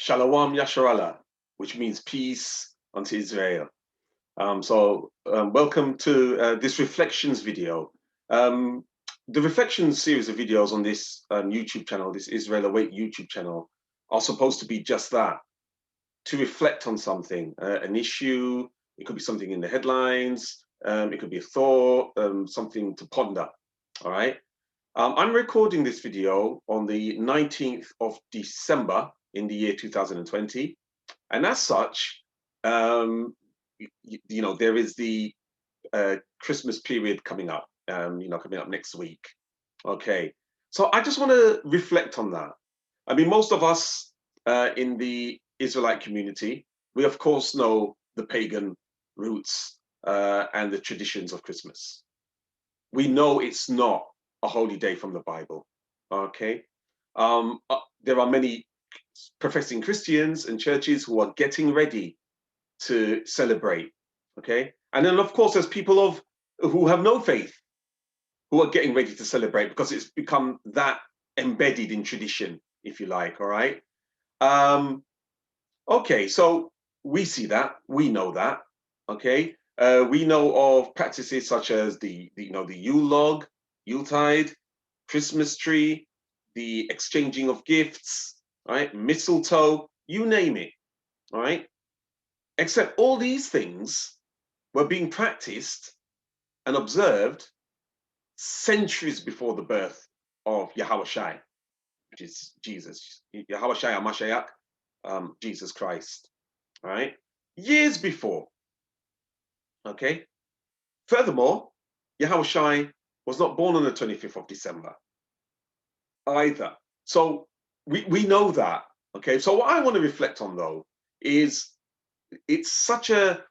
Shalom Yasharallah, which means peace unto Israel. Welcome to this reflections video. The reflections series of videos on this YouTube channel, this Israel Awake YouTube channel, are supposed to be just that, to reflect on something, an issue. It could be something in the headlines, it could be a thought, something to ponder, all right? I'm recording this video on the 19th of December in the year 2020. And as such, there is the Christmas period coming up, coming up next week. Okay, so I just want to reflect on that. I mean, most of us in the Israelite community, we of course know the pagan roots and the traditions of Christmas. We know it's not a holy day from the Bible. Okay, there are many professing Christians and churches who are getting ready to celebrate. Okay, and then of course there's people who have no faith who are getting ready to celebrate because it's become that embedded in tradition, if you like. All right. Okay, so we see that, we know that. Okay, we know of practices such as the Yule log, Yuletide, Christmas tree, the exchanging of gifts, right? Mistletoe, you name it, all right? Except all these things were being practiced and observed centuries before the birth of Yahawa, which is Jesus. Yahawa Mashiach, Jesus Christ, all right? Years before, okay? Furthermore, Yahawa was not born on the 25th of December either. So we know that, okay? So what I want to reflect on though is it's such a,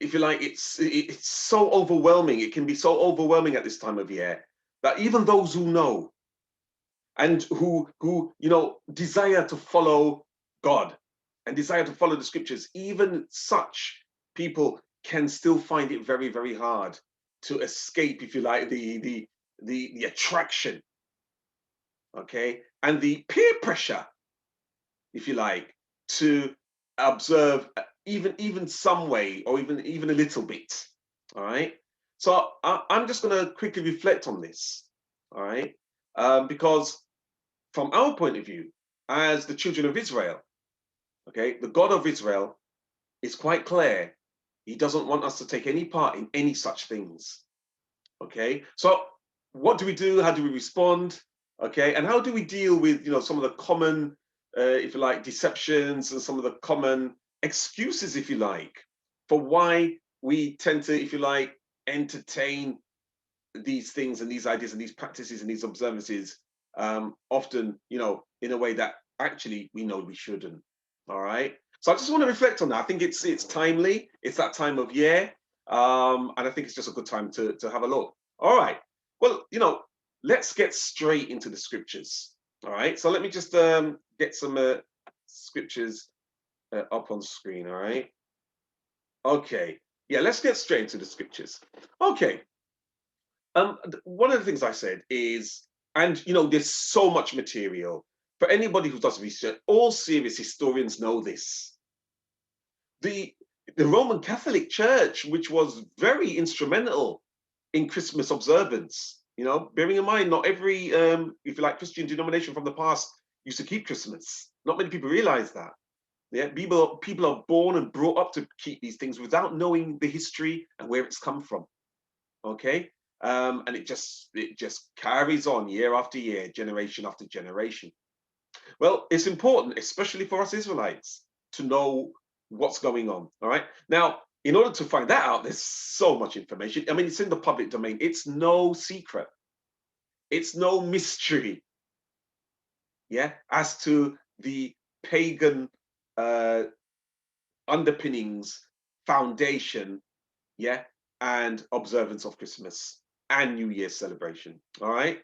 if you like, it's so overwhelming. It can be so overwhelming at this time of year that even those who know and who desire to follow God and desire to follow the scriptures, even such people can still find it very, very hard to escape, if you like, the attraction, okay, and the peer pressure, if you like, to observe even some way or even a little bit. All right. So I'm just going to quickly reflect on this. All right, because from our point of view, as the children of Israel, okay, the God of Israel is quite clear. He doesn't want us to take any part in any such things. Okay, so what do we do? How do we respond? Okay, and how do we deal with some of the common, if you like, deceptions and some of the common excuses, if you like, for why we tend to, if you like, entertain these things and these ideas and these practices and these observances, often, in a way that actually we know we shouldn't. All right. So I just want to reflect on that. I think it's timely. It's that time of year. And I think it's just a good time to have a look. All right. Well, let's get straight into the scriptures. All right. So let me just get some scriptures up on screen. All right. Okay. Yeah, let's get straight into the scriptures. Okay. One of the things I said is, and there's so much material for anybody who does research. All serious historians know this. The Roman Catholic Church, which was very instrumental in Christmas observance, bearing in mind not every, if you like, Christian denomination from the past used to keep Christmas. Not many people realize that. Yeah, people are born and brought up to keep these things without knowing the history and where it's come from. Okay, and it just carries on year after year, generation after generation. Well, it's important, especially for us Israelites, to know what's going on. All right. Now, in order to find that out, there's so much information. I mean, it's in the public domain. It's no secret. It's no mystery. Yeah, as to the pagan underpinnings, foundation, yeah, and observance of Christmas and New Year's celebration. All right.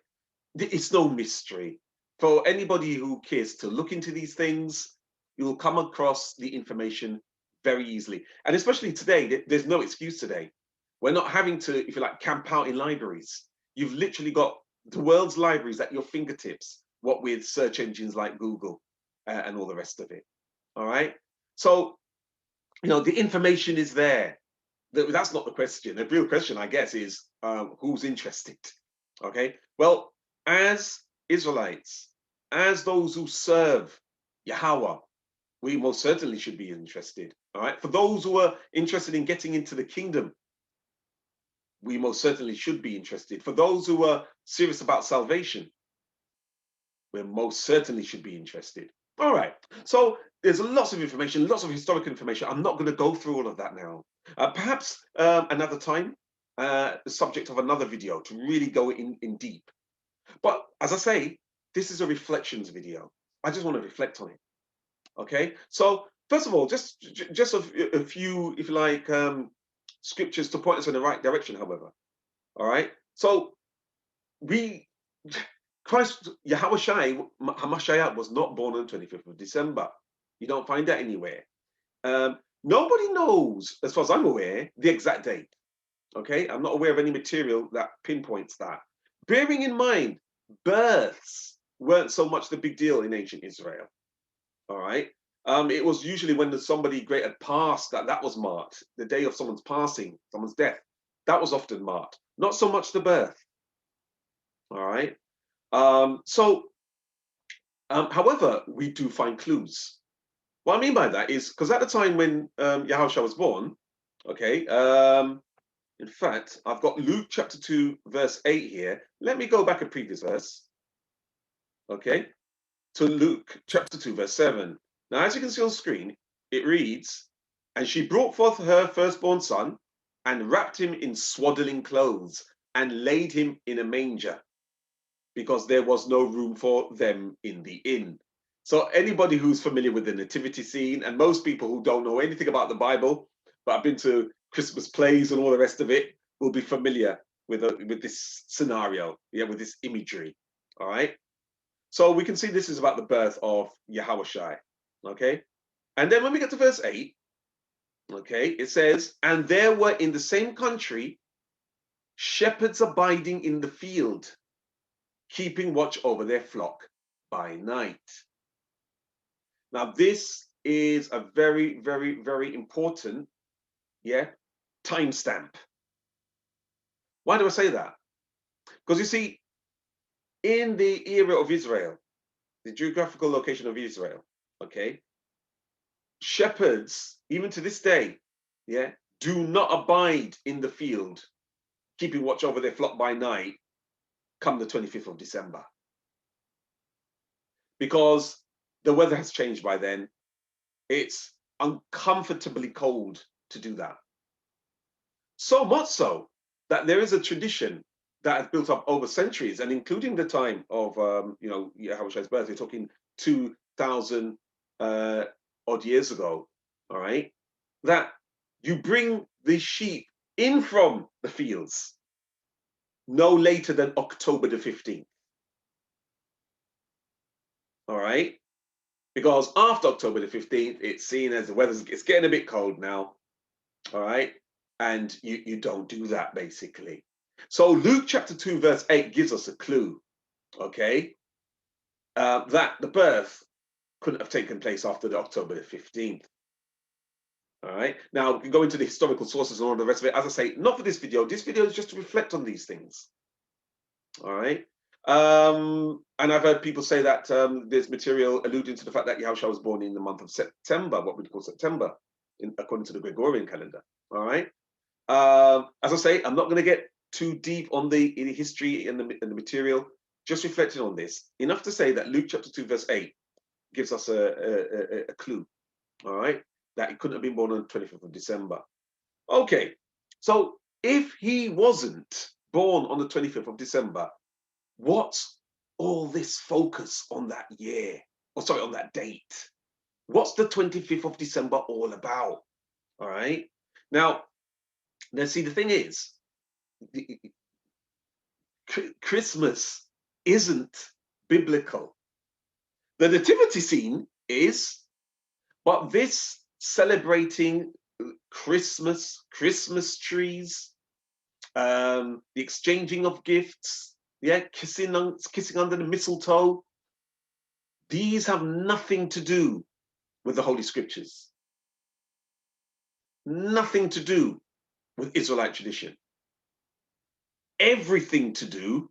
It's no mystery. For anybody who cares to look into these things, you will come across the information very easily. And especially today, there's no excuse today. We're not having to, if you like, camp out in libraries. You've literally got the world's libraries at your fingertips, what with search engines like Google. and all the rest of it. All right. So, the information is there. That's not the question. The real question, I guess, is who's interested? Okay. Well, as Israelites, as those who serve Yahawa, we most certainly should be interested. All right. For those who are interested in getting into the kingdom, we most certainly should be interested. For those who are serious about salvation, we most certainly should be interested. All right. So there's lots of information, lots of historical information. I'm not going to go through all of that now. Perhaps another time, the subject of another video to really go in deep. But as I say, this is a reflections video. I just want to reflect on it. Okay. So first of all, just a few, if you like, scriptures to point us in the right direction. However, all right. So Christ, Yahawa Hamashiach was not born on the 25th of December. You don't find that anywhere. Nobody knows, as far as I'm aware, the exact date. Okay, I'm not aware of any material that pinpoints that. Bearing in mind, births weren't so much the big deal in ancient Israel. All right. It was usually when somebody great had passed that was marked. The day of someone's passing, someone's death, that was often marked. Not so much the birth. All right. However, we do find clues. What I mean by that is because at the time when Yahushua was born, okay, in fact, I've got Luke chapter 2, verse 8 here. Let me go back a previous verse, okay, to Luke chapter 2, verse 7. Now, as you can see on screen, it reads, "And she brought forth her firstborn son and wrapped him in swaddling clothes and laid him in a manger, because there was no room for them in the inn." So anybody who's familiar with the nativity scene, and most people who don't know anything about the Bible, but have been to Christmas plays and all the rest of it, will be familiar with this scenario, yeah, with this imagery. All right. So we can see this is about the birth of Yahawashi. Okay. And then when we get to verse 8, okay, it says, "And there were in the same country shepherds abiding in the field, keeping watch over their flock by night." Now, this is a very, very, very important, yeah, timestamp. Why do I say that? Because you see, in the era of Israel, the geographical location of Israel, okay, shepherds, even to this day, yeah, do not abide in the field, keeping watch over their flock by night, come the 25th of December. Because the weather has changed by then. It's uncomfortably cold to do that. So much so that there is a tradition that has built up over centuries, and including the time of Yahushua's birth. We're talking 2,000 odd years ago. All right, that you bring the sheep in from the fields no later than October the 15th. All right, because after October the 15th, it's seen as it's getting a bit cold now. All right, and you don't do that basically. So Luke chapter 2 verse 8 gives us a clue, okay, that the birth couldn't have taken place after the October the 15th. All right, now we can go into the historical sources and all the rest of it. As I say, not for this video. This video is just to reflect on these things. All right, and I've heard people say that there's material alluding to the fact that Yahushua was born in the month of September, what we'd call September, according to the Gregorian calendar. All right. As I say, I'm not going to get too deep on the history and the material, just reflecting on this. Enough to say that Luke chapter 2, verse 8 gives us a clue, all right, that he couldn't have been born on the 25th of December. Okay, so if he wasn't born on the 25th of December, what's all this focus on that year? Or sorry, on that date? What's the 25th of December all about? All right, now see, the thing is, Christmas isn't biblical. The nativity scene is, but this celebrating Christmas trees, the exchanging of gifts, yeah, kissing under the mistletoe, These have nothing to do with the Holy Scriptures, nothing to do with Israelite tradition, everything to do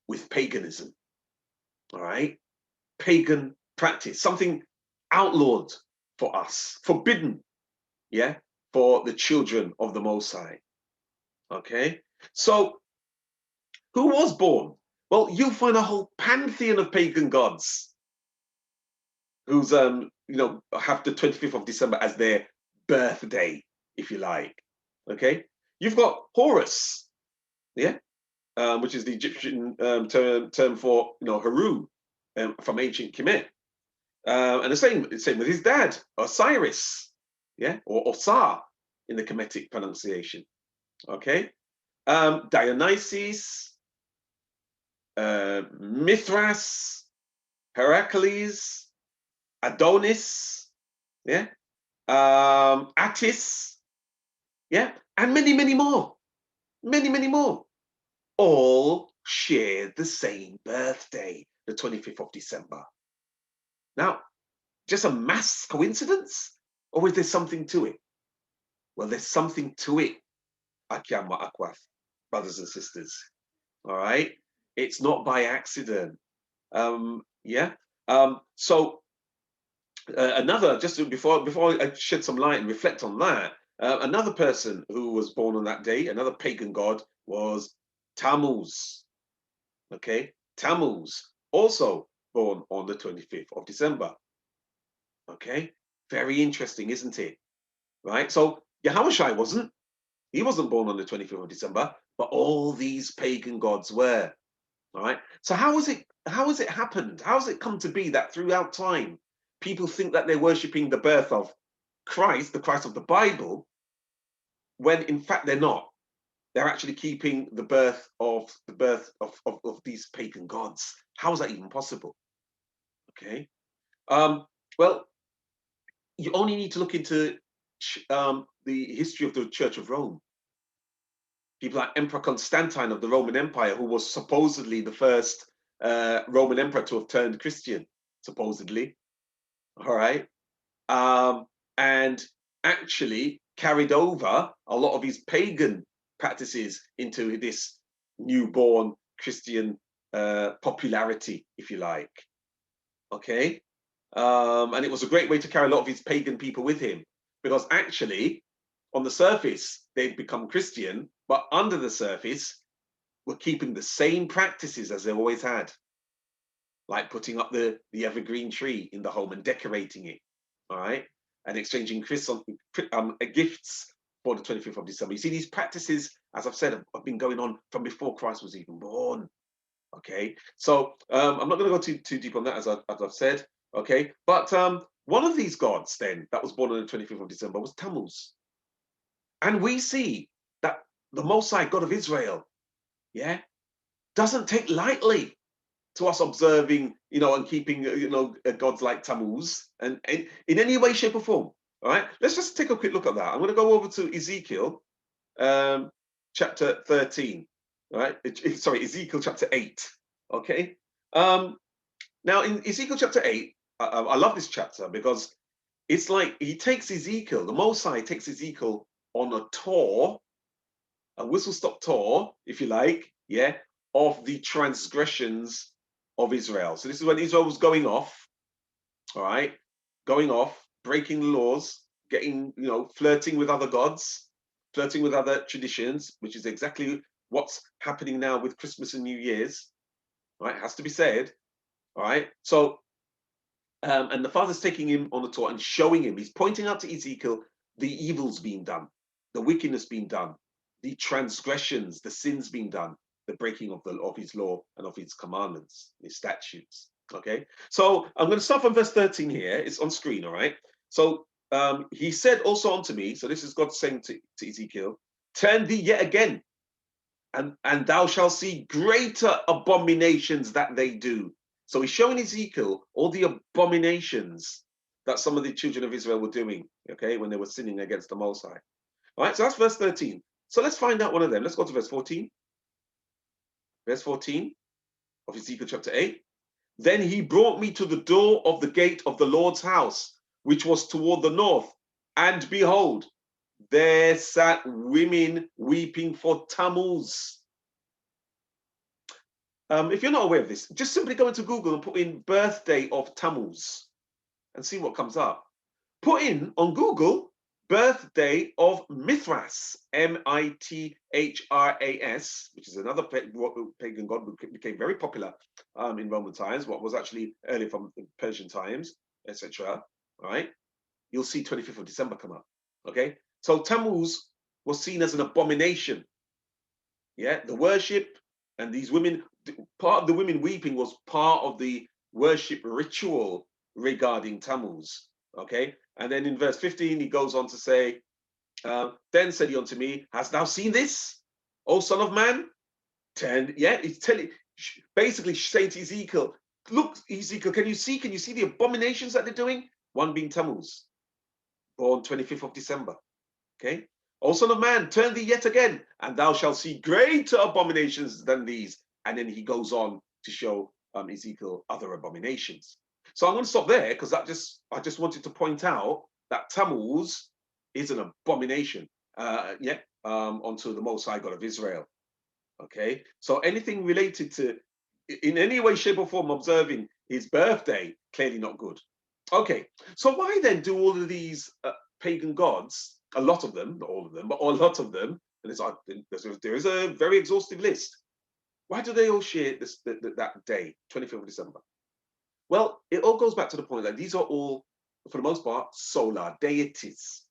with paganism, all right? Pagan practice, something outlawed for us, forbidden, yeah, for the children of the Most High, okay? So who was born? Well, you'll find a whole pantheon of pagan gods who's, have the 25th of December as their birthday, if you like, okay? You've got Horus, yeah, which is the Egyptian term for, Haru, from ancient Kemet. And the same with his dad, Osiris, yeah, or Osar in the Kemetic pronunciation. Okay, Dionysus, Mithras, Heracles, Adonis, yeah, Attis, yeah, and many more, many more. All share the same birthday, the 25th of December. Now, just a mass coincidence, or is there something to it? Well, there's something to it, Akiama Akwath, brothers and sisters. All right, it's not by accident. Yeah. So another, before I shed some light and reflect on that, another person who was born on that day, another pagan god, was Tammuz. Okay, Tammuz, also born on the 25th of December. Okay, very interesting, isn't it? Right. So Yahawa wasn't. He wasn't born on the 25th of December, but all these pagan gods were. All right. So how has it happened? How has it come to be that throughout time, people think that they're worshiping the birth of Christ, the Christ of the Bible, when in fact they're not? They're actually keeping the birth of these pagan gods. How is that even possible? Okay. Well, you only need to look into the history of the Church of Rome. People like Emperor Constantine of the Roman Empire, who was supposedly the first Roman emperor to have turned Christian, supposedly. All right. And actually carried over a lot of his pagan practices into this newborn Christian popularity, if you like. Okay. And it was a great way to carry a lot of his pagan people with him, because actually, on the surface, they'd become Christian, but under the surface, were keeping the same practices as they always had, like putting up the evergreen tree in the home and decorating it, all right, and exchanging gifts for the 25th of December. You see, these practices, as I've said, have been going on from before Christ was even born. Okay, so I'm not going to go too deep on that, as I've said. Okay, but one of these gods then that was born on the 25th of December was Tammuz. And we see that the Most High God of Israel, yeah, doesn't take lightly to us observing, and keeping, gods like Tammuz, and in any way, shape, or form. All right, let's just take a quick look at that. I'm going to go over to Ezekiel, chapter 13. All right, sorry, Ezekiel chapter 8. Okay. Now in Ezekiel chapter 8, I love this chapter because it's like he takes Ezekiel, the Most High takes Ezekiel on a tour, a whistle-stop tour, if you like, yeah, of the transgressions of Israel. So this is when Israel was going off, all right, going off, breaking the laws, getting, flirting with other gods, flirting with other traditions, which is exactly what's happening now with Christmas and New Year's, right? Has to be said, all right. So, and the Father's taking him on the tour and showing him, he's pointing out to Ezekiel the evils being done, the wickedness being done, the transgressions, the sins being done, the breaking of his law and of his commandments, his statutes. Okay, so I'm going to start from verse 13 here. It's on screen, all right? So he said also unto me, so this is God saying to Ezekiel, turn thee yet again, and thou shalt see greater abominations that they do. So he's showing Ezekiel all the abominations that some of the children of Israel were doing, okay, when they were sinning against the Most High. All right, so that's verse 13. So let's find out one of them. Let's go to verse 14. Verse 14 of Ezekiel chapter 8. Then he brought me to the door of the gate of the Lord's house, which was toward the north. And behold, there sat women weeping for Tammuz. If you're not aware of this, just simply go into Google and put in birthday of Tammuz and see what comes up. Put in on Google birthday of Mithras, Mithras, which is another pagan god who became very popular in Roman times, what was actually early from Persian times, etc. All right, you'll see 25th of December come up. Okay, so Tammuz was seen as an abomination. Yeah, the worship and these women, part of the women weeping was part of the worship ritual regarding Tammuz. Okay, and then in verse 15, he goes on to say, then said he unto me, hast thou seen this, O son of man? He's telling, basically saying to Ezekiel, look, Ezekiel, can you see the abominations that they're doing? One being Tammuz, born 25th of December. Okay, O son of man, turn thee yet again, and thou shalt see greater abominations than these. And then he goes on to show Ezekiel other abominations. So I'm going to stop there because I just wanted to point out that Tammuz is an abomination, unto the Most High God of Israel. Okay, so anything related to, in any way, shape, or form, observing his birthday, clearly not good. Okay, so why then do all of these pagan gods, a lot of them, not all of them, but a lot of them, and there is a very exhaustive list. Why do they all share that day, 25th of December? Well, it all goes back to the point that these are all, for the most part, solar deities.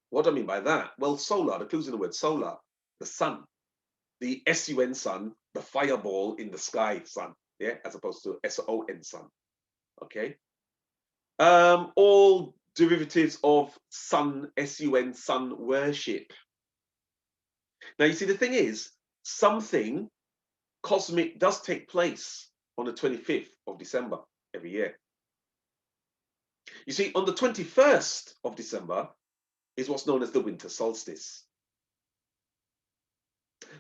What do I mean by that? Well, solar, the clue's in the word solar, the sun, the S-U-N sun, the fireball in the sky sun, yeah, as opposed to S-O-N sun, okay? All derivatives of sun, S-U-N, sun worship. Now, you see, the thing is, something cosmic does take place on the 25th of December every year. You see, on the 21st of December is what's known as the winter solstice.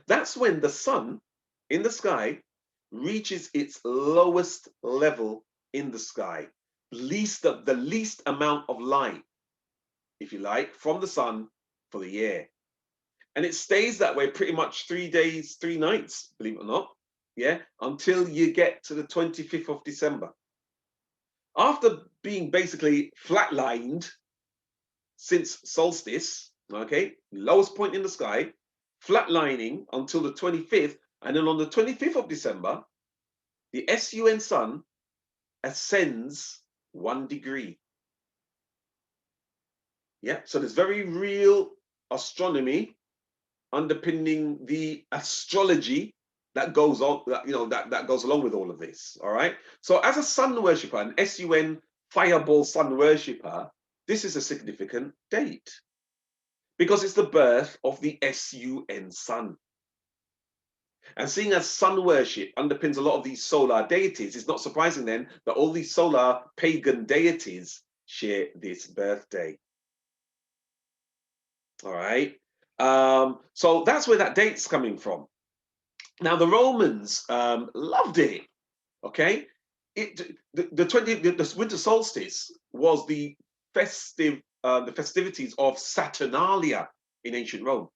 That's when the sun in the sky reaches its lowest level in the sky, the least amount of light, if you like, from the sun for the year. And it stays that way pretty much 3 days, 3 nights, believe it or not, yeah, until you get to the 25th of December. After being basically flatlined since solstice, okay, lowest point in the sky, flatlining until the 25th, and then on the 25th of December, the SUN sun ascends 1 degree. Yeah, so there's very real astronomy underpinning the astrology that goes on, that goes along with all of this. All right. So as a sun worshipper, an SUN fireball sun worshipper, this is a significant date because it's the birth of the SUN sun. And seeing as sun worship underpins a lot of these solar deities, it's not surprising then that all these solar pagan deities share this birthday. All right. So that's where that date's coming from. Now the Romans loved it. Okay, the winter solstice was the festivities of Saturnalia in ancient Rome.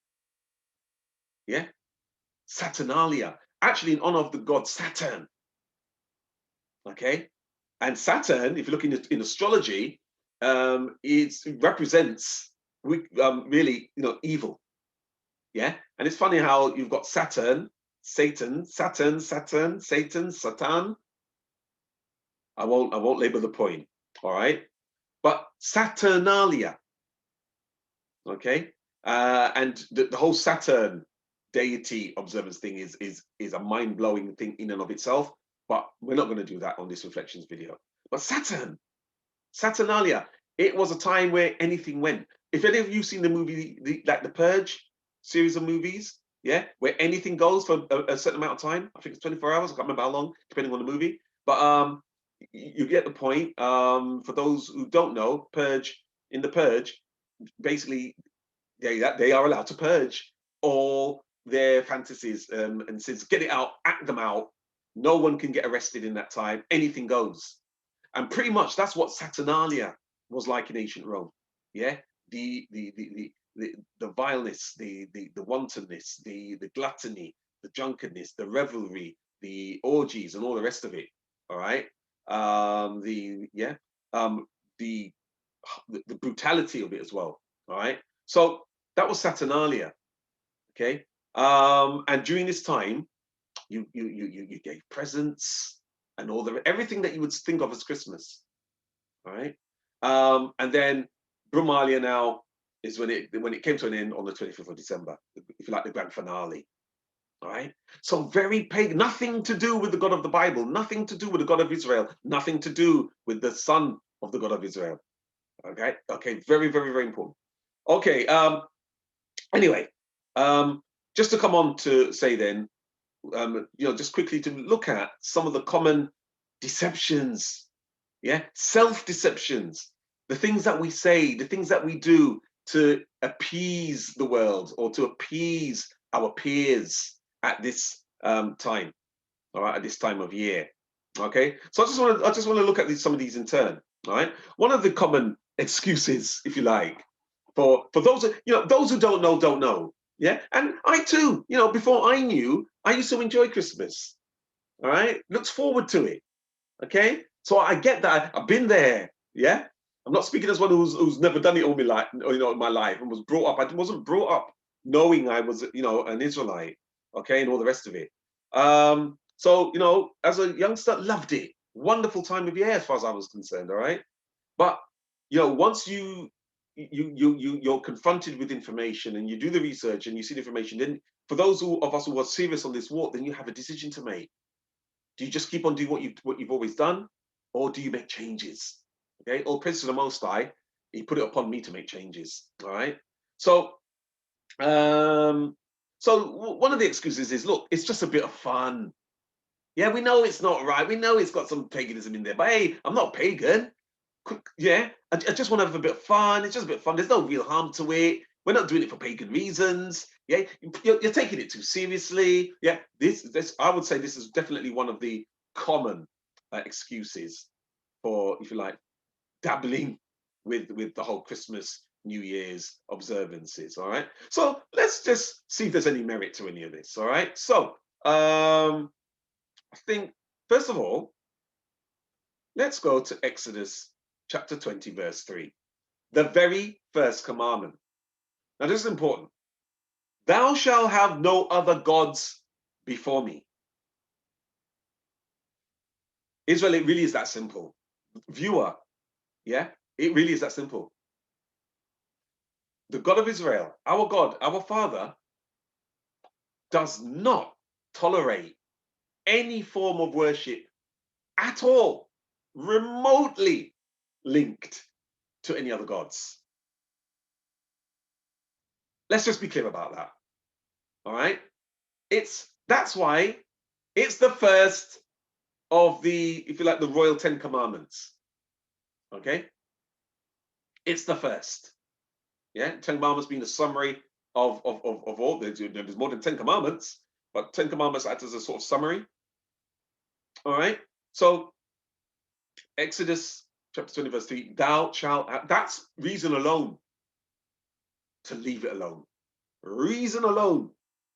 Yeah, Saturnalia, actually in honor of the god Saturn. Okay, and Saturn, if you look in astrology, it represents really evil. Yeah, and it's funny how you've got Saturn, Satan, Saturn, Saturn, Satan, Satan. I won't label the point. All right, but Saturnalia. Okay, and the whole Saturn deity observance thing is a mind-blowing thing in and of itself. But we're not going to do that on this reflections video. But Saturnalia, it was a time where anything went. If any of you seen the movie, like the Purge series of movies, yeah, where anything goes for a certain amount of time. I think it's 24 hours. I can't remember how long, depending on the movie. But you get the point. For those who don't know, in the Purge, basically they are allowed to purge all their fantasies and sins, get it out, act them out, No one can get arrested in that time. Anything goes. And pretty much that's what Saturnalia was like in ancient Rome. Yeah, the vileness, the wantonness, the gluttony, the drunkenness, the revelry, the orgies, and all the rest of it. All right. The yeah, the the brutality of it as well. All right. So that was Saturnalia. Okay. And during this time, you gave presents and all the everything that you would think of as Christmas. All right. And then Brumalia now is when it came to an end on the 25th of December, if you like, the grand finale. All right. So very pagan, nothing to do with the God of the Bible, nothing to do with the God of Israel, nothing to do with the Son of the God of Israel. Okay. Okay. Very, very, very important. Okay. Anyway, just to come on to say then, just quickly to look at some of the common deceptions, yeah, self-deceptions, the things that we say, the things that we do to appease the world or to appease our peers at this time, all right, at this time of year. Okay, so I just want to look at some of these in turn. All right, one of the common excuses, if you like, for those those who don't know. Yeah, and I too, before I knew, I used to enjoy Christmas. All right, looked forward to it. Okay, so I get that. I've been there. Yeah, I'm not speaking as one who's never done it all my life, in my life, and was brought up. I wasn't brought up knowing I was, an Israelite. Okay, and all the rest of it. So as a youngster, loved it. Wonderful time of year as far as I was concerned. All right, but once you're confronted with information and you do the research and you see the information, then for those of us who are serious on this walk, then you have a decision to make. Do you just keep on doing what you've always done, or do you make changes? Okay, all praise to the Most High. He put it upon me to make changes. All right. So, um, one of the excuses is, look, it's just a bit of fun. Yeah, we know it's not right. We know it's got some paganism in there, but hey, I'm not pagan. Yeah, I just want to have a bit of fun. It's just a bit of fun. There's no real harm to it. We're not doing it for pagan reasons. Yeah, you're taking it too seriously. Yeah, this I would say this is definitely one of the common excuses for, if you like, dabbling with the whole Christmas, New Year's observances. All right, so let's just see if there's any merit to any of this. All right, so I think first of all, let's go to Exodus chapter 20, verse 3. The very first commandment. Now, this is important. Thou shalt have no other gods before me. Israel, it really is that simple. Viewer, yeah, it really is that simple. The God of Israel, our God, our Father, does not tolerate any form of worship at all, remotely linked to any other gods. Let's just be clear about that. All right. That's why it's the first of the, if you like, the royal 10 commandments. Okay. It's the first. Yeah. 10 commandments being a summary of all. There's more than 10 commandments, but 10 commandments act as a sort of summary. All right. So Exodus chapter 20, verse 3, thou shalt, that's reason alone to leave it alone. Reason alone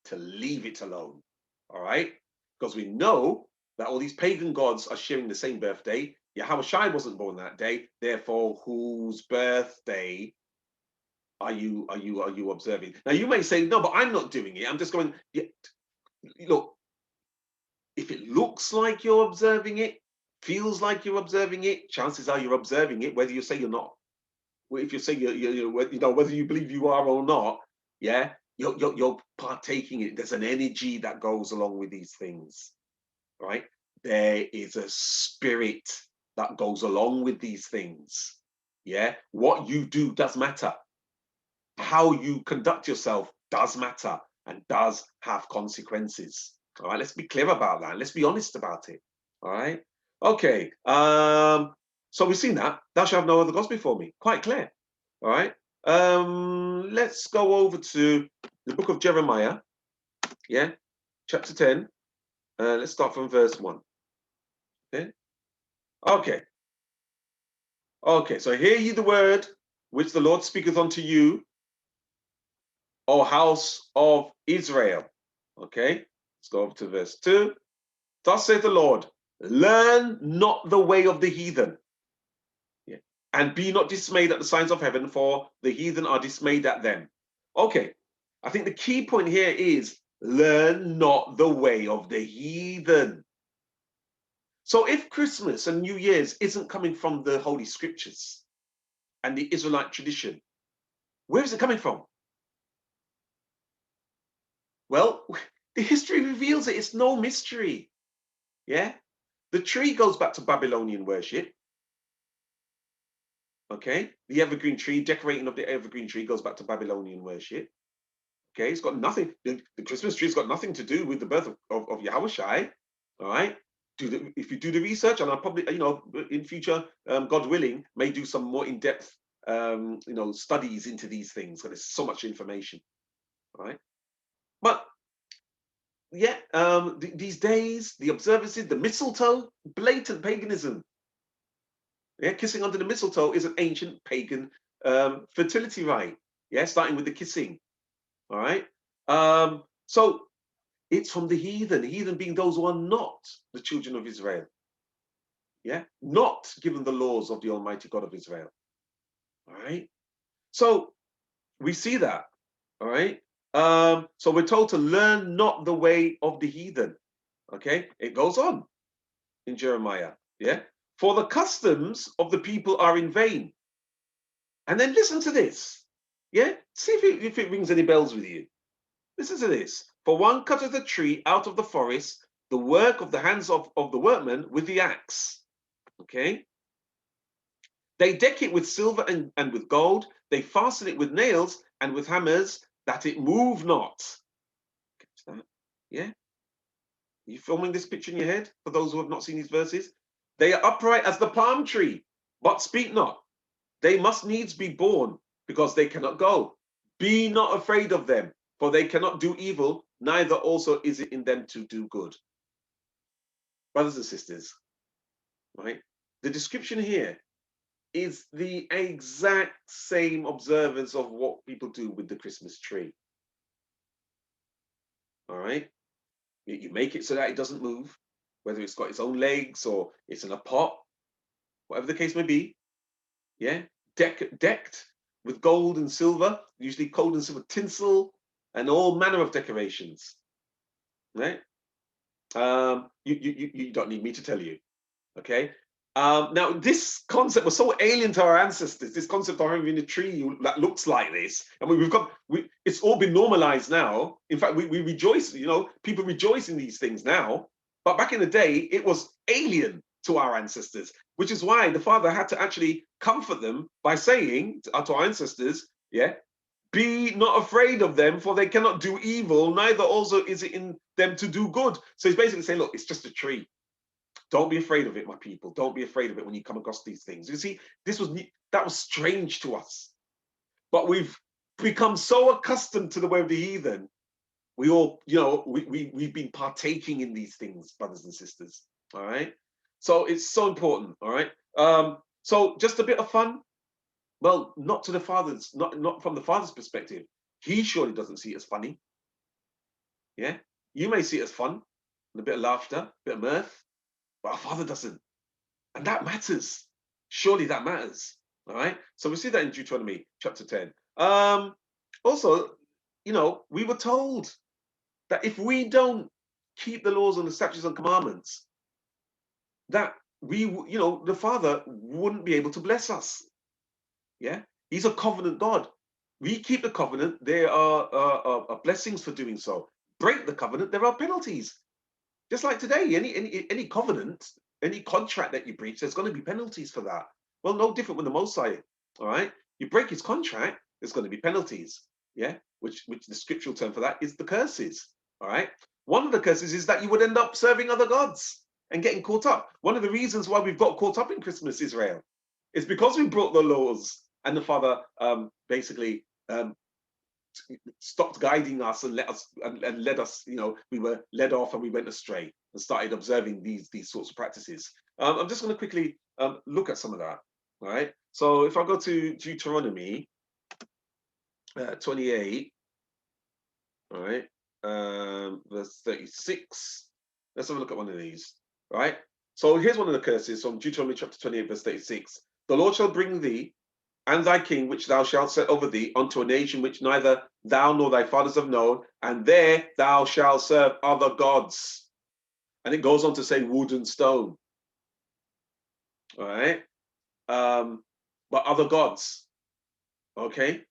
to leave it alone. All right. Because we know that all these pagan gods are sharing the same birthday. Yahawa wasn't born that day. Therefore, whose birthday are you observing? Now you may say, no, but I'm not doing it. I'm just going, yeah, look, if it looks like you're observing it, feels like you're observing it, chances are you're observing it, whether you say you're not. If you say whether you believe you are or not, yeah, you're partaking in it. There's an energy that goes along with these things, right? There is a spirit that goes along with these things. Yeah, what you do does matter. How you conduct yourself does matter and does have consequences. All right, let's be clear about that. Let's be honest about it. All right. Okay. So we've seen that. Thou shalt have no other gods before me. Quite clear. All right. Let's go over to the book of Jeremiah. Yeah, chapter 10. Let's start from verse 1. Okay. Okay. Okay. So hear ye the word which the Lord speaketh unto you, O house of Israel. Okay. Let's go over to verse 2. Thus saith the Lord, learn not the way of the heathen, yeah, and be not dismayed at the signs of heaven, for the heathen are dismayed at them. Okay. I think the key point here is learn not the way of the heathen. So if Christmas and New Year's isn't coming from the Holy Scriptures and the Israelite tradition, where is it coming from? Well, the history reveals it. It's no mystery. Yeah. The tree goes back to Babylonian worship. Okay. The evergreen tree, decorating of the evergreen tree goes back to Babylonian worship. Okay. It's got nothing, the Christmas tree's got nothing to do with the birth of Yahawa. All right. If you do the research, and I'll probably, in future, God willing, may do some more in-depth, studies into these things, because there's so much information. All right. But yeah, these days, the observances, the mistletoe, blatant paganism. Yeah, kissing under the mistletoe is an ancient pagan fertility rite. Yeah, starting with the kissing. All right. So it's from the heathen being those who are not the children of Israel. Yeah, not given the laws of the Almighty God of Israel. All right. So we see that. All right. So we're told to learn not the way of the heathen. Okay. It goes on in Jeremiah. Yeah. For the customs of the people are in vain. And then listen to this. Yeah. See if it rings any bells with you. Listen to this. For one cutteth a tree out of the forest, the work of the hands of the workman with the axe. Okay. They deck it with silver and with gold. They fasten it with nails and with hammers, that it move not. Catch that? Yeah? Are you filming this picture in your head for those who have not seen these verses? They are upright as the palm tree, but speak not. They must needs be born, because they cannot go. Be not afraid of them, for they cannot do evil, neither also is it in them to do good. Brothers and sisters, right? The description here is the exact same observance of what people do with the Christmas tree. All right. You make it so that it doesn't move, whether it's got its own legs or it's in a pot, whatever the case may be. Yeah. Decked with gold and silver, usually gold and silver tinsel and all manner of decorations. Right. You don't need me to tell you. Okay. Now, this concept was so alien to our ancestors, this concept of having a tree that looks like this. And it's all been normalized now. In fact, we rejoice, people rejoice in these things now. But back in the day, it was alien to our ancestors, which is why the Father had to actually comfort them by saying to our ancestors, yeah, be not afraid of them, for they cannot do evil, neither also is it in them to do good. So he's basically saying, look, it's just a tree. Don't be afraid of it, my people. Don't be afraid of it when you come across these things. You see, that was strange to us. But we've become so accustomed to the way of the heathen. We all, we've been partaking in these things, brothers and sisters. All right. So it's so important. All right. So just a bit of fun. Well, not to the Father's, not from the Father's perspective. He surely doesn't see it as funny. Yeah. You may see it as fun, and a bit of laughter, a bit of mirth, but our Father doesn't. And that matters. Surely that matters. All right. So we see that in Deuteronomy chapter 10. Also, we were told that if we don't keep the laws and the statutes and commandments, that the Father wouldn't be able to bless us. Yeah. He's a covenant God. We keep the covenant. There are blessings for doing so. Break the covenant, there are penalties. Just like today, any covenant, any contract that you breach, there's going to be penalties for that. Well, no different with the Mosai. All right, you break his contract, there's going to be penalties. Yeah, which the scriptural term for that is the curses. All right, one of the curses is that you would end up serving other gods and getting caught up. One of the reasons why we've got caught up in Christmas, Israel, is because we broke the laws and the Father basically stopped guiding us and let us we were led off and we went astray. and started observing these sorts of practices. I'm just going to quickly look at some of that. All right. So if I go to Deuteronomy 28, all right, verse 36. Let's have a look at one of these. All right. So here's one of the curses from Deuteronomy chapter 28, verse 36. The Lord shall bring thee and thy king, which thou shalt set over thee, unto a nation which neither thou nor thy fathers have known, and there thou shalt serve other gods. And it goes on to say wood and stone. All right. But other gods. Okay.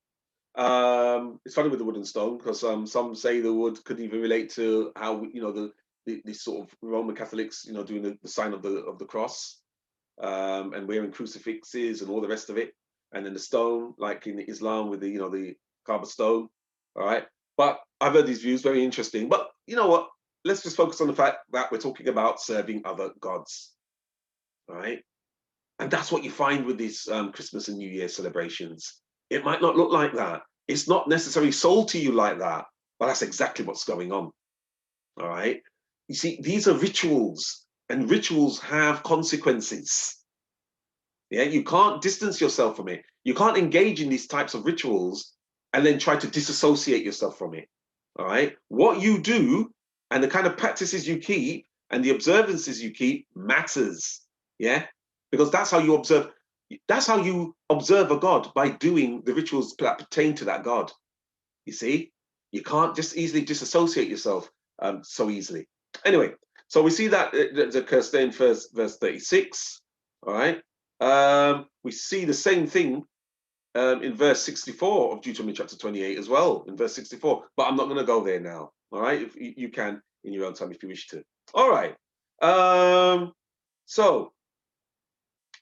It's funny with the wood and stone because some say the wood could even relate to how the sort of Roman Catholics doing the sign of the cross and wearing crucifixes and all the rest of it, and then the stone like in Islam with the Kaaba stone. All right, but I've heard these views, very interesting. But you know what? Let's just focus on the fact that we're talking about serving other gods. All right, and that's what you find with these Christmas and New Year celebrations. It might not look like that. It's not necessarily sold to you like that, but that's exactly what's going on. All right. You see, these are rituals, and rituals have consequences. Yeah, you can't distance yourself from it. You can't engage in these types of rituals and then try to disassociate yourself from it. All right. What you do and the kind of practices you keep and the observances you keep matters. Yeah. Because that's how you observe. That's how you observe a God, by doing the rituals that pertain to that God. You see, you can't just easily disassociate yourself so easily. Anyway, so we see that the curse there in verse 36. All right. We see the same thing in verse 64 of Deuteronomy chapter 28 as well, in verse 64. But I'm not going to go there now. All right. If you can in your own time if you wish to. All right. So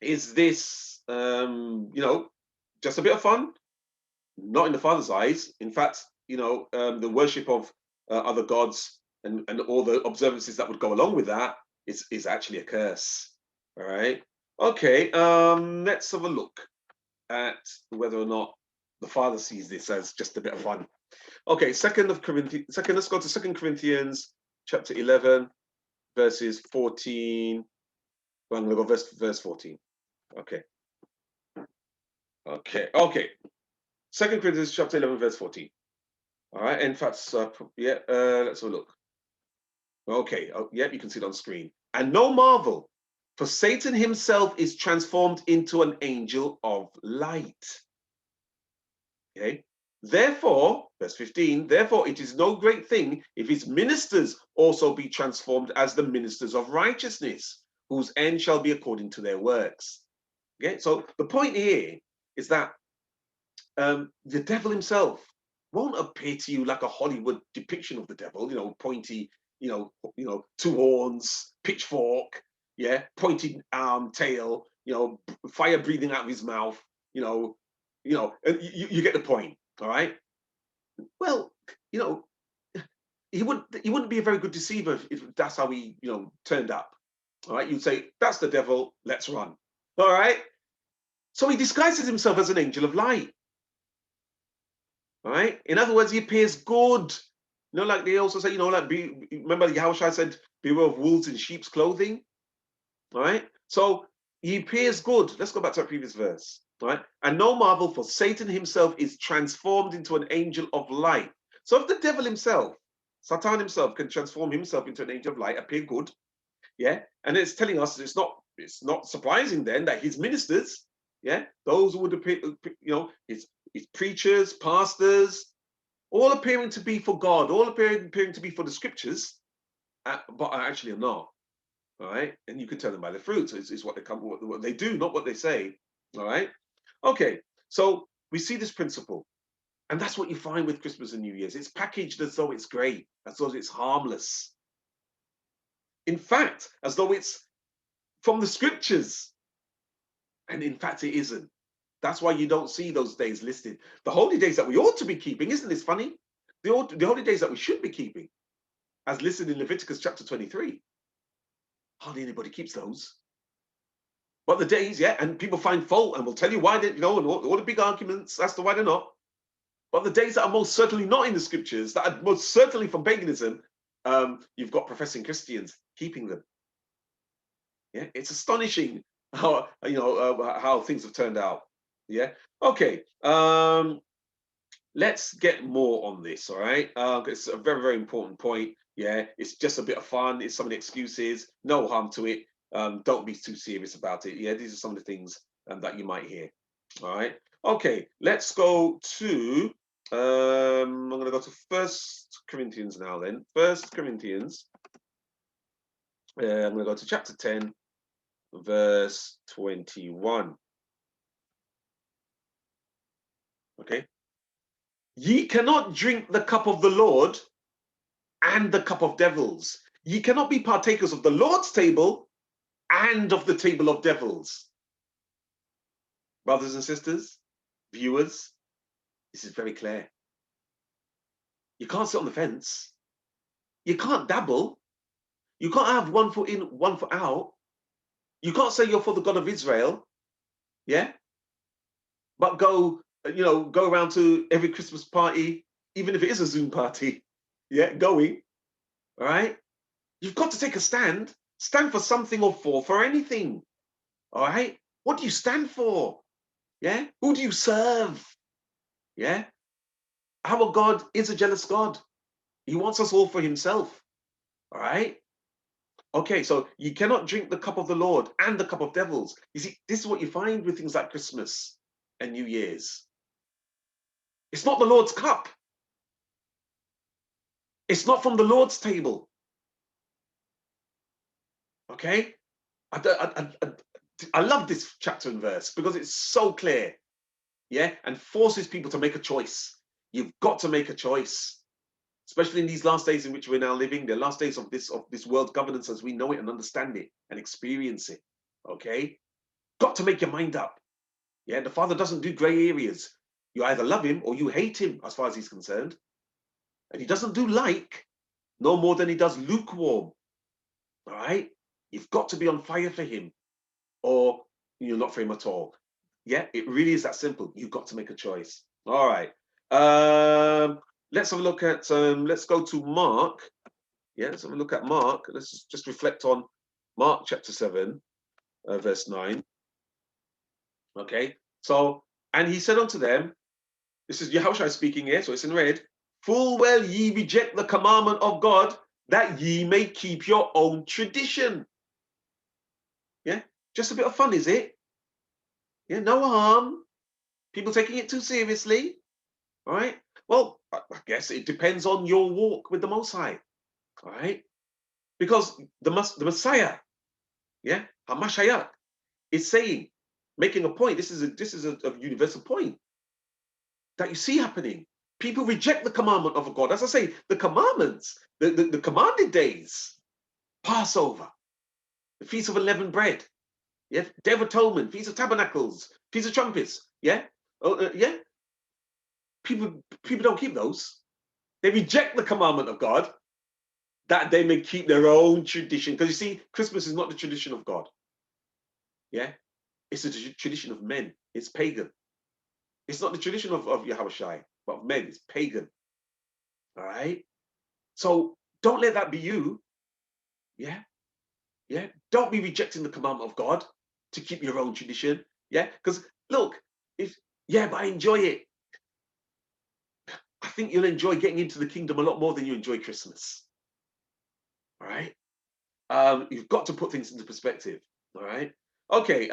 is this just a bit of fun? Not in the Father's eyes. In fact, the worship of other gods and all the observances that would go along with that is actually a curse. All right. Okay. Let's have a look at whether or not the Father sees this as just a bit of fun. Okay. Let's go to 2 Corinthians chapter 11, verses 14. Well, I'm going to go verse 14. Okay. 2 Corinthians chapter 11, verse 14. All right. In fact, let's have a look. Okay. You can see it on screen. And no marvel, for Satan himself is transformed into an angel of light. Okay. Therefore, verse 15, therefore it is no great thing if his ministers also be transformed as the ministers of righteousness, whose end shall be according to their works. Okay. So the point here is that the devil himself won't appear to you like a Hollywood depiction of the devil, pointy, two horns, pitchfork, pointed tail, fire breathing out of his mouth, and you get the point, all right? Well, he wouldn't be a very good deceiver if that's how he, turned up, all right? You'd say, that's the devil, let's run, all right? So he disguises himself as an angel of light. Right? In other words, he appears good. Like they also say, remember Yahawa said, beware of wolves in sheep's clothing. Right? So he appears good. Let's go back to our previous verse. Right? And no marvel, for Satan himself is transformed into an angel of light. So if the devil himself, Satan himself, can transform himself into an angel of light, appear good, and it's telling us it's not surprising then that his ministers, those who would appear, his preachers, pastors, all appearing to be for God, all appearing to be for the scriptures, but actually are not. All right, and you can tell them by the fruits. It's what they do, not what they say. All right, okay. So we see this principle, and that's what you find with Christmas and New Year's. It's packaged as though it's great, as though it's harmless. In fact, as though it's from the scriptures, and in fact, it isn't. That's why you don't see those days listed. The holy days that we ought to be keeping, isn't this funny? The holy days that we should be keeping, as listed in Leviticus chapter 23. Hardly anybody keeps those. But the days, and people find fault and will tell you why they, and all the big arguments as to why they're not. But the days that are most certainly not in the scriptures, that are most certainly from paganism, you've got professing Christians keeping them. Yeah, it's astonishing how how things have turned out. Yeah. Okay. Let's get more on this. All right. It's a very, very important point. Yeah. It's just a bit of fun. It's some of the excuses. No harm to it. Don't be too serious about it. Yeah. These are some of the things that you might hear. All right. Okay. Let's go to. I'm going to go to First Corinthians now. Then First Corinthians. I'm going to go to chapter 10. Verse 21. Okay. Ye cannot drink the cup of the Lord and the cup of devils. Ye cannot be partakers of the Lord's table and of the table of devils. Brothers and sisters, viewers, this is very clear. You can't sit on the fence. You can't dabble. You can't have one foot in, one foot out. You can't say you're for the God of Israel, yeah? But go around to every Christmas party, even if it is a Zoom party, yeah, going, all right? You've got to take a stand. Stand for something or for anything, all right? What do you stand for? Yeah? Who do you serve? Yeah? Our God is a jealous God. He wants us all for himself, all right? Okay, so you cannot drink the cup of the Lord and the cup of devils. You see, this is what you find with things like Christmas and New Year's. It's not the Lord's cup. It's not from the Lord's table. Okay? I love this chapter and verse because it's so clear, yeah, and forces people to make a choice. You've got to make a choice, especially in these last days in which we're now living, the last days of this world governance as we know it and understand it and experience it. Okay, got to make your mind up. Yeah, the Father doesn't do grey areas. You either love him or you hate him, as far as he's concerned, and he doesn't do like no more than he does lukewarm. All right, you've got to be on fire for him, or you're not for him at all. Yeah, it really is that simple. You've got to make a choice. All right. Let's have a look at, let's go to Mark. Yeah, let's have a look at Mark. Let's just reflect on Mark chapter 7, verse 9. Okay, so, and he said unto them, this is Yahawa speaking here, so it's in red. Full well ye reject the commandment of God, that ye may keep your own tradition. Yeah, just a bit of fun, is it? Yeah, no harm. People taking it too seriously. All right. Well, I guess it depends on your walk with the Most High. All right. Because the Messiah, yeah, Hamashiach, is saying, making a point. This is a universal point that you see happening. People reject the commandment of God. As I say, the commandments, the commanded days, Passover, the Feast of Unleavened Bread, yeah, Day of Atonement, Feast of Tabernacles, Feast of Trumpets, yeah, yeah. People don't keep those. They reject the commandment of God that they may keep their own tradition. Because you see, Christmas is not the tradition of God. Yeah, it's the tradition of men. It's pagan. It's not the tradition of Yahawa, but of men. It's pagan. All right. So don't let that be you. Yeah. Yeah. Don't be rejecting the commandment of God to keep your own tradition. Yeah. Because look, but I enjoy it. I think you'll enjoy getting into the kingdom a lot more than you enjoy Christmas. All right. You've got to put things into perspective. All right. Okay.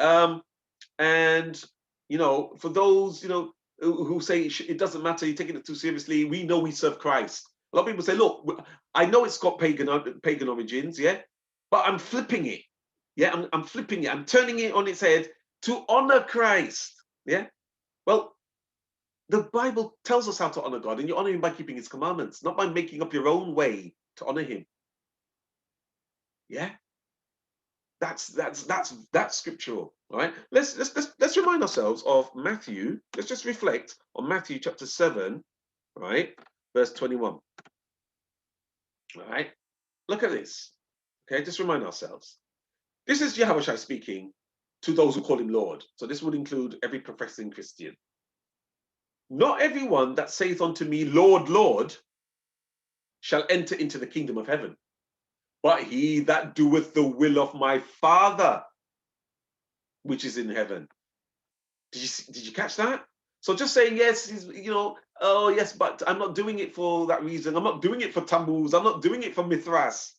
And for those who say it doesn't matter, you're taking it too seriously. We know we serve Christ. A lot of people say, look, I know it's got pagan origins, yeah, but I'm flipping it. Yeah, I'm flipping it. I'm turning it on its head to honor Christ. Yeah. Well, the Bible tells us how to honor God, and you honor him by keeping his commandments, not by making up your own way to honor him. Yeah. That's scriptural. All right. Let's remind ourselves of Matthew. Let's just reflect on Matthew chapter 7, right, verse 21. All right. Look at this. Okay, just remind ourselves. This is Yahawa speaking to those who call him Lord. So this would include every professing Christian. Not everyone that saith unto me, Lord, Lord, shall enter into the kingdom of heaven, but he that doeth the will of my Father, which is in heaven. Did you catch that? So just saying yes is, oh yes, but I'm not doing it for that reason. I'm not doing it for Tammuz. I'm not doing it for Mithras.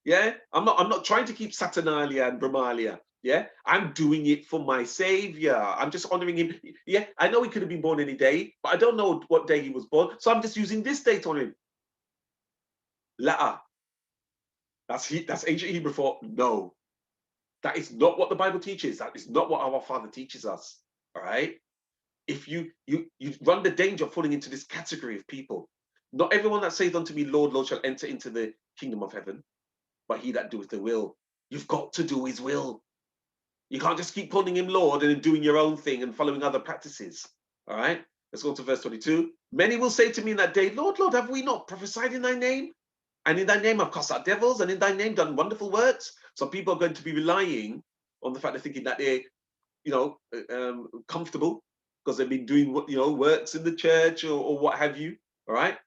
Yeah, I'm not trying to keep Saturnalia and Brahmalia. Yeah, I'm doing it for my Savior. I'm just honoring him. Yeah, I know he could have been born any day, but I don't know what day he was born, so I'm just using this date on him. La'a. That's ancient Hebrew for no. That is not what the Bible teaches. That is not what our Father teaches us. All right. If you run the danger of falling into this category of people. Not everyone that saith unto me, Lord, Lord, shall enter into the kingdom of heaven, but he that doeth the will. You've got to do his will. You can't just keep calling him Lord and then doing your own thing and following other practices. All right, let's go to verse 22. Many will say to me in that day, Lord, Lord, have we not prophesied in thy name? And in thy name have cast out devils, and in thy name done wonderful works. So people are going to be relying on the fact they're thinking that they're, comfortable because they've been doing works in the church or what have you. All right,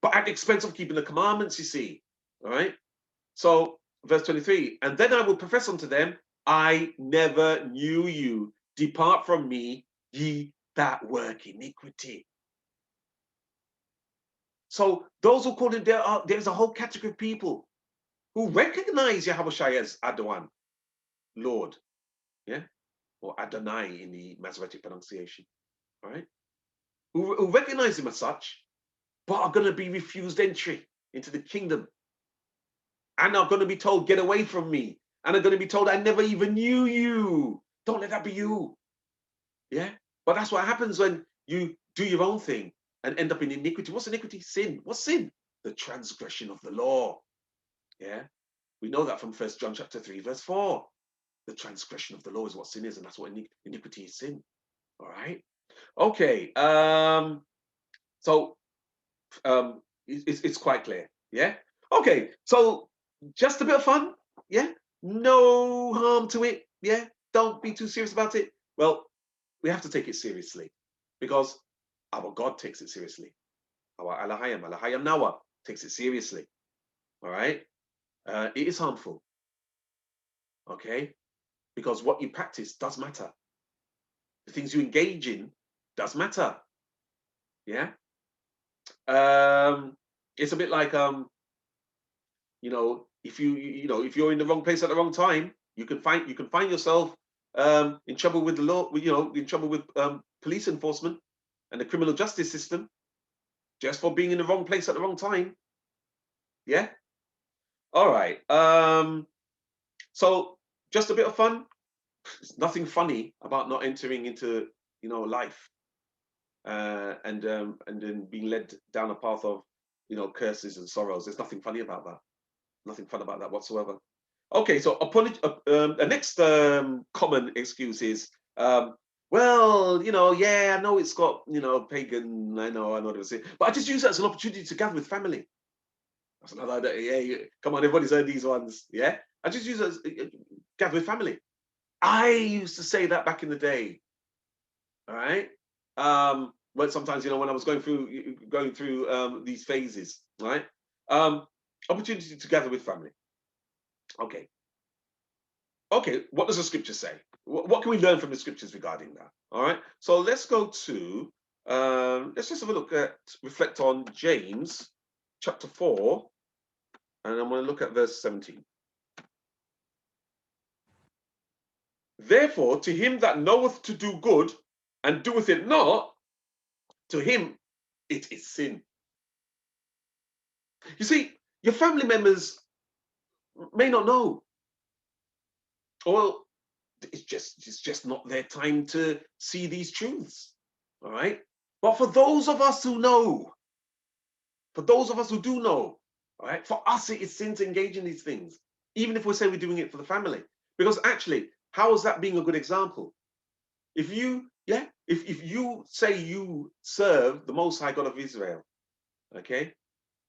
but at the expense of keeping the commandments, you see. All right. So verse 23, and then I will profess unto them, I never knew you. Depart from me, ye that work iniquity. So those who call him, there's a whole category of people who recognize Yahawa as Adawan, Lord, yeah, or Adonai in the Masoretic pronunciation, all right, who recognize him as such, but are going to be refused entry into the kingdom, and are going to be told, get away from me, and are going to be told, I never even knew you. Don't let that be you. Yeah, but that's what happens when you do your own thing and end up in iniquity. What's iniquity? Sin. What's sin? The transgression of the law. Yeah, we know that from 1 John chapter 3, verse 4. The transgression of the law is what sin is, and that's what iniquity is, sin. All right. Okay. So it's quite clear. Yeah. Okay. So just a bit of fun. Yeah. No harm to it. Yeah. Don't be too serious about it. Well, we have to take it seriously because our God takes it seriously. Our Alahayam Nawa takes it seriously. All right. It is harmful. Okay. Because what you practice does matter. The things you engage in does matter. Yeah. It's a bit like if if you're in the wrong place at the wrong time, you can find yourself in trouble with the law, in trouble with police enforcement and the criminal justice system just for being in the wrong place at the wrong time. Yeah. All right. So just a bit of fun. There's nothing funny about not entering into life and then being led down a path of curses and sorrows. There's nothing funny about that. Nothing fun about that whatsoever. Okay, so the next common excuse is, well, yeah, I know it's got, pagan, I know what I say, but I just use that as an opportunity to gather with family. That's another, yeah, come on, everybody's heard these ones, yeah? I just use it as gather with family. I used to say that back in the day, all right? But sometimes, when I was going through these phases, right? Opportunity to gather with family. Okay. Okay, what does the scripture say? What can we learn from the scriptures regarding that? All right, so let's go to, let's just have a look reflect on James chapter 4, and I'm going to look at verse 17. Therefore, to him that knoweth to do good and doeth it not, to him it is sin. You see, your family members may not know, or it's just not their time to see these truths. All right, but for those of us who know, for those of us who do know, all right, for us it is sin to engage in these things, even if we say we're doing it for the family. Because actually, how is that being a good example? If you say you serve the Most High God of Israel, okay,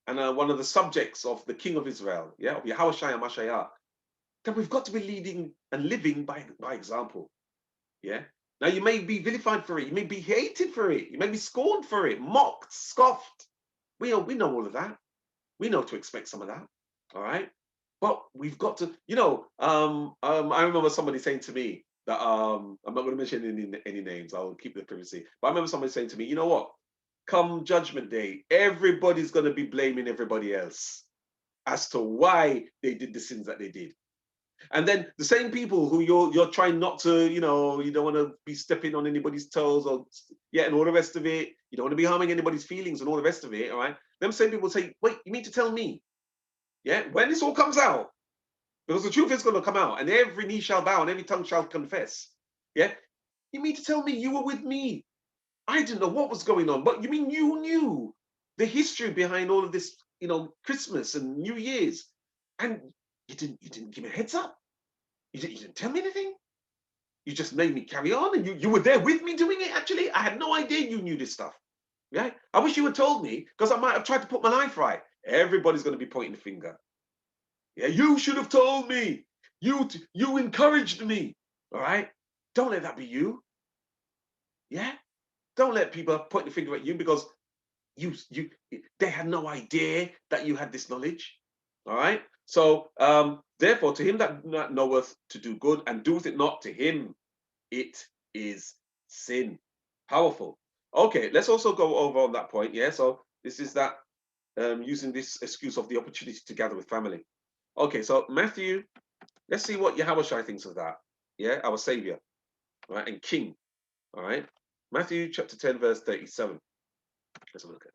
and one of the subjects of the King of Israel, yeah, of Yahawa Mashayah, then we've got to be leading and living by example. Yeah. Now you may be vilified for it, you may be hated for it, you may be scorned for it, mocked, scoffed. We know all of that. We know to expect some of that. All right. But we've got to, I remember somebody saying to me that I'm not going to mention any names, I'll keep the privacy. But I remember somebody saying to me, you know what? Come Judgment Day, everybody's going to be blaming everybody else as to why they did the sins that they did. And then the same people who you're trying not to, you don't want to be stepping on anybody's toes or and all the rest of it. You don't want to be harming anybody's feelings and all the rest of it. All right. Them same people say, wait, you mean to tell me? Yeah, when this all comes out, because the truth is going to come out, and every knee shall bow and every tongue shall confess. Yeah, you mean to tell me you were with me? I didn't know what was going on, but you mean you knew the history behind all of this, Christmas and New Year's, and you didn't give me a heads up. You didn't tell me anything. You just made me carry on, and you were there with me doing it. Actually, I had no idea you knew this stuff. Yeah, I wish you had told me, because I might have tried to put my life right. Everybody's going to be pointing the finger. Yeah, you should have told me. You encouraged me. All right. Don't let that be you. Yeah. Don't let people point the finger at you because they had no idea that you had this knowledge. All right. So therefore, to him that knoweth to do good and doeth it not, to him it is sin. Powerful. Okay, let's also go over on that point. Yeah. So this is that using this excuse of the opportunity to gather with family. Okay, so Matthew, let's see what Yahawa thinks of that. Yeah, our Savior, right, and King. All right, Matthew chapter 10, verse 37. Let's have a look at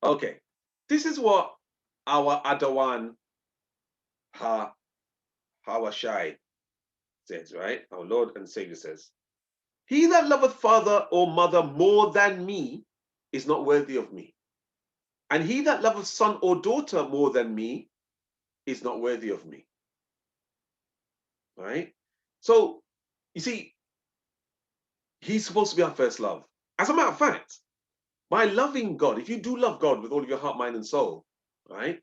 it. Okay, this is what our Adawan Hawashai says, right? Our Lord and Savior says, he that loveth father or mother more than me is not worthy of me. And he that loveth son or daughter more than me is not worthy of me. Right? So, you see, he's supposed to be our first love. As a matter of fact, by loving God, if you do love God with all of your heart, mind, and soul, right,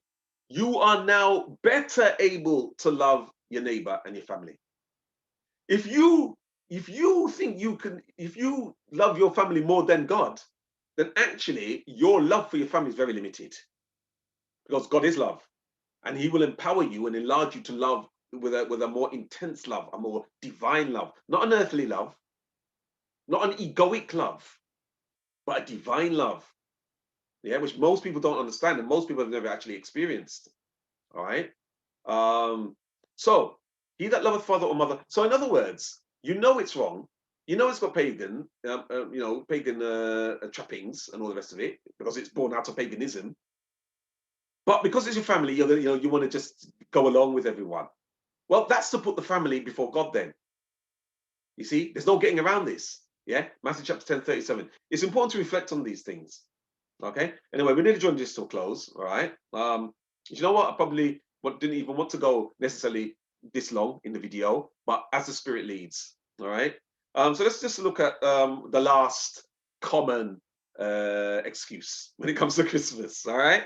you are now better able to love your neighbor and your family. If you think you can, if you love your family more than God, then actually your love for your family is very limited. Because God is love, and He will empower you and enlarge you to love with a more intense love, a more divine love, not an earthly love, not an egoic love, but a divine love. Yeah, which most people don't understand and most people have never actually experienced. All right. So he that loveth father or mother. So in other words, you know it's wrong. You know it's got pagan, pagan trappings and all the rest of it because it's born out of paganism. But because it's your family, you want to just go along with everyone. Well, that's to put the family before God. Then you see, there's no getting around this. Yeah, Matthew chapter 10, 37. It's important to reflect on these things. Okay. Anyway, we need to join this to a close. All right. You know what? I probably didn't even want to go necessarily this long in the video, but as the Spirit leads. All right. So let's just look at the last common excuse when it comes to Christmas. All right.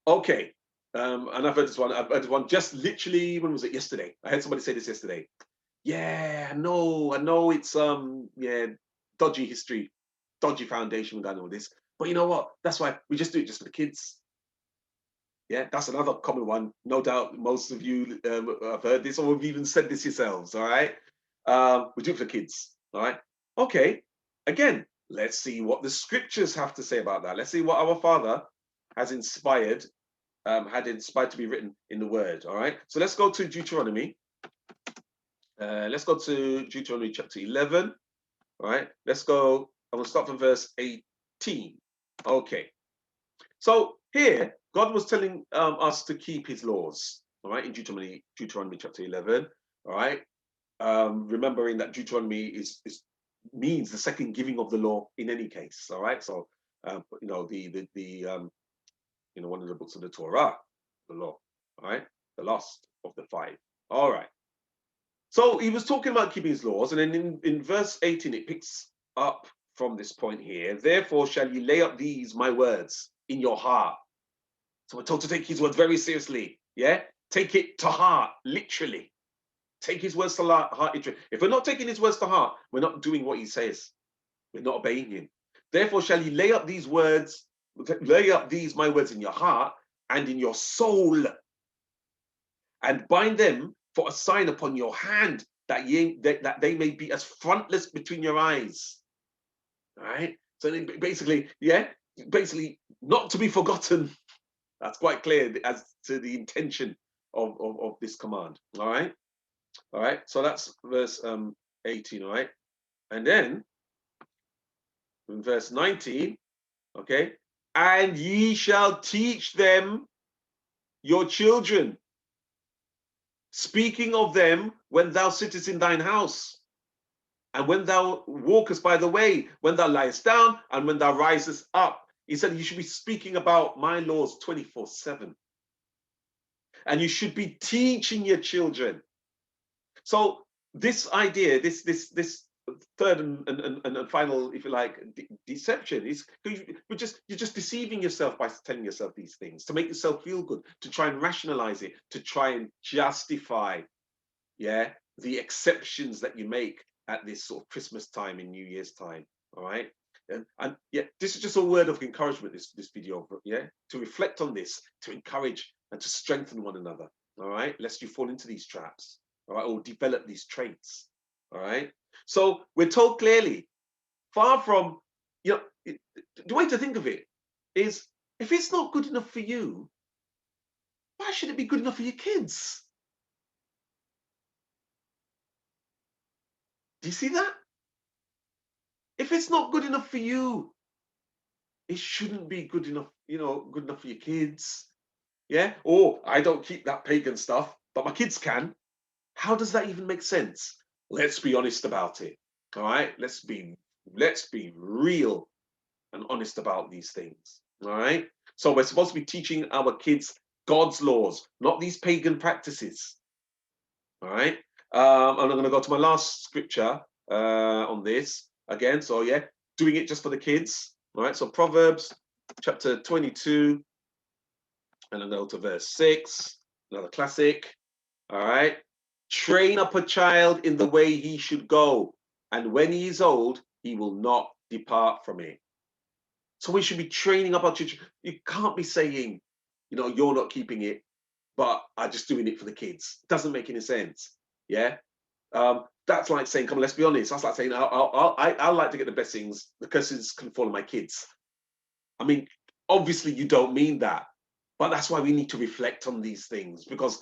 Okay. And I've heard this one. I've heard this one just literally. When was it? Yesterday. I heard somebody say this yesterday. Yeah, I know. It's dodgy history, dodgy foundation with all this. But you know what? That's why we just do it just for the kids. Yeah, that's another common one. No doubt most of you have heard this or have even said this yourselves. All right. We do it for kids. All right. Okay. Again, let's see what the scriptures have to say about that. Let's see what our Father has inspired, had inspired to be written in the Word. All right. So let's go to Deuteronomy. Let's go to Deuteronomy chapter 11. All right, let's go. I'm going to start from verse 18. Okay. So here, God was telling us to keep his laws. All right, in Deuteronomy chapter 11. All right. Remembering that Deuteronomy means the second giving of the law in any case. All right. So, one of the books of the Torah, the law. All right. The last of the five. All right. So he was talking about keeping his laws, and then in verse 18, it picks up from this point here. Therefore shall ye lay up these my words in your heart. So we're told to take his words very seriously. Yeah? Take it to heart, literally. Take his words to heart, literally. If we're not taking his words to heart, we're not doing what he says. We're not obeying him. Therefore shall ye lay up these words lay up these my words in your heart and in your soul, and bind them for a sign upon your hand, that they may be as frontlets between your eyes. All right. So basically, yeah, basically not to be forgotten. That's quite clear as to the intention of this command. All right. All right. So that's verse 18. All right. And then in verse 19, okay, and ye shall teach them your children, speaking of them when thou sittest in thine house, and when thou walkest by the way, when thou liest down, and when thou risest up. He said you should be speaking about my laws 24/7. And you should be teaching your children. So this idea, this third and final, if you like, deception is you're just deceiving yourself by telling yourself these things to make yourself feel good, to try and rationalize it, to try and justify, yeah, the exceptions that you make at this sort of Christmas time and New Year's time. All right. And yeah, this is just a word of encouragement, this video, yeah, to reflect on this, to encourage and to strengthen one another. All right, lest you fall into these traps, all right, or develop these traits. All right. So we're told clearly, far from, you know, the way to think of it is, if it's not good enough for you, why should it be good enough for your kids? Do you see that? If it's not good enough for you, it shouldn't be good enough, good enough for your kids. Yeah. Or I don't keep that pagan stuff, but my kids can. How does that even make sense? Let's be honest about it. All right. Let's be real and honest about these things. All right. So we're supposed to be teaching our kids God's laws, not these pagan practices. All right. And I'm going to go to my last scripture on this again. So yeah, doing it just for the kids. All right. So Proverbs chapter 22, and I'm going to verse 6, another classic. All right. Train up a child in the way he should go, and when he is old, he will not depart from it. So we should be training up our children. You can't be saying, you're not keeping it, but I'm just doing it for the kids. It doesn't make any sense. Yeah. That's like saying, come on, let's be honest. That's like saying, I like to get the blessings. The curses can fall on my kids. I mean, obviously you don't mean that, but that's why we need to reflect on these things, because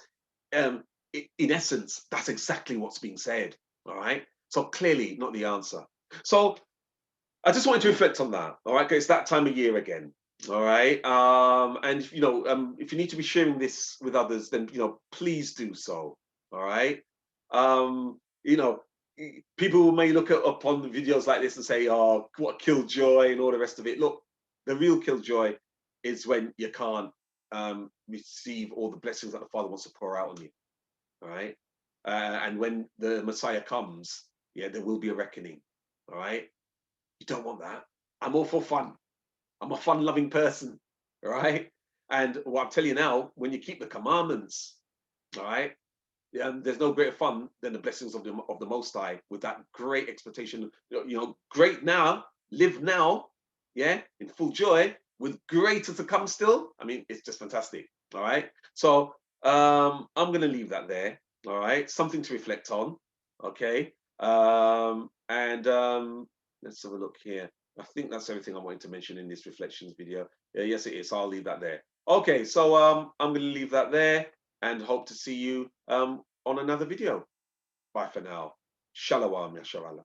in essence, that's exactly what's being said. All right. So clearly not the answer. So I just wanted to reflect on that. All right. Because it's that time of year again. All right. And if you need to be sharing this with others, then please do so. All right. Um, you know, People may look upon the videos like this and say, "Oh, what killjoy," and all the rest of it. Look, the real killjoy is when you can't receive all the blessings that the Father wants to pour out on you. All right. And when the Messiah comes, yeah, there will be a reckoning. All right. You don't want that. I'm all for fun. I'm a fun-loving person. All right. And what I'm telling you now, when you keep the commandments, all right, there's no greater fun than the blessings of the Most High, with that great expectation. Great now, live now, yeah, in full joy, with greater to come still. I mean, it's just fantastic. All right. So I'm gonna leave that there. All right, something to reflect on. Okay. And let's have a look here. I think that's everything I wanted to mention in this reflections video. Yeah, yes, it is. So I'll leave that there. Okay, so I'm going to leave that there and hope to see you on another video. Bye for now. Shalom, Yasharallah.